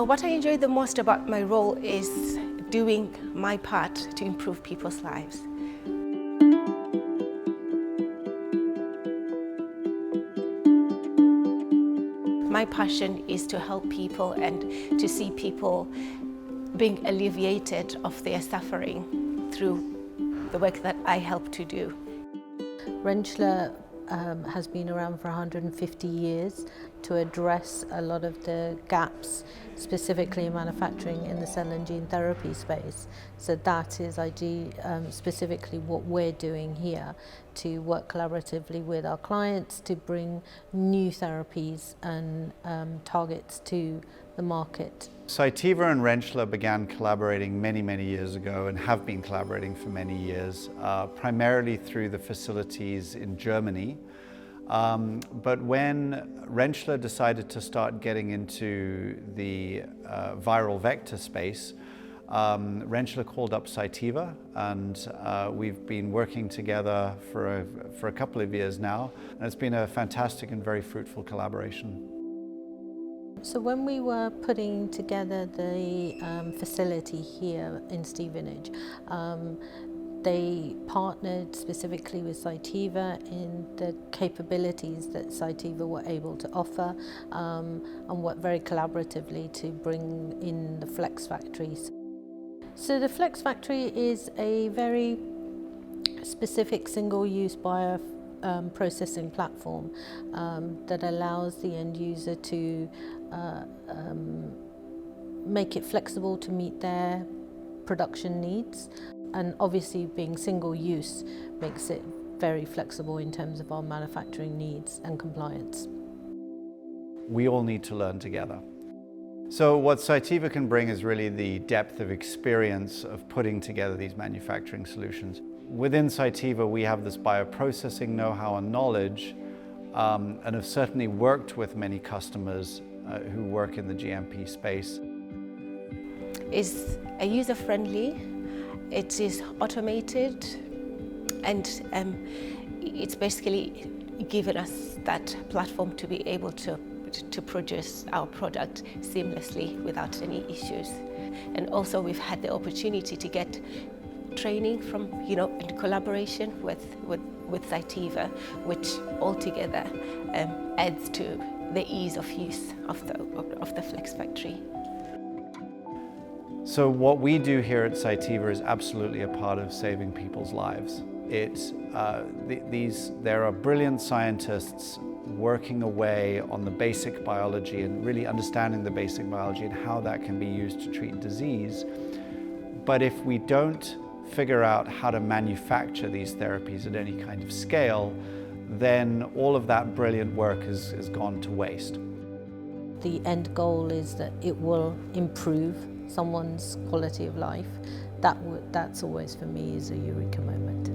So what I enjoy the most about my role is doing my part to improve people's lives. My passion is to help people and to see people being alleviated of their suffering through the work that I help to do. Rentschler has been around for 150 years to address a lot of the gaps, specifically in manufacturing in the cell and gene therapy space. So that is specifically what we're doing here, to work collaboratively with our clients to bring new therapies and targets to the market. Cytiva and Rentschler began collaborating many years ago and have been collaborating for many years, primarily through the facilities in Germany. But when Rentschler decided to start getting into the viral vector space, Rentschler called up Cytiva, and we've been working together for a couple of years now, and it's been a fantastic and very fruitful collaboration. So when we were putting together the facility here in Stevenage, they partnered specifically with Cytiva in the capabilities that Cytiva were able to offer, and worked very collaboratively to bring in the Flex Factories. So the Flex Factory is a very specific single-use bioprocessing platform that allows the end user to make it flexible to meet their production needs. And obviously being single use makes it very flexible in terms of our manufacturing needs and compliance. We all need to learn together. So what Cytiva can bring is really the depth of experience of putting together these manufacturing solutions. Within Cytiva, we have this bioprocessing know-how and knowledge, and have certainly worked with many customers who work in the GMP space. It's user-friendly, it is automated, and it's basically given us that platform to be able to produce our product seamlessly without any issues. And also we've had the opportunity to get training from, in collaboration with Cytiva, which altogether adds to the ease of use of the Flex Factory. So what we do here at Cytiva is absolutely a part of saving people's lives. There are brilliant scientists working away on the basic biology and really understanding the basic biology and how that can be used to treat disease. But if we don't figure out how to manufacture these therapies at any kind of scale, then all of that brilliant work has gone to waste. The end goal is that it will improve someone's quality of life. That's always for me is a eureka moment.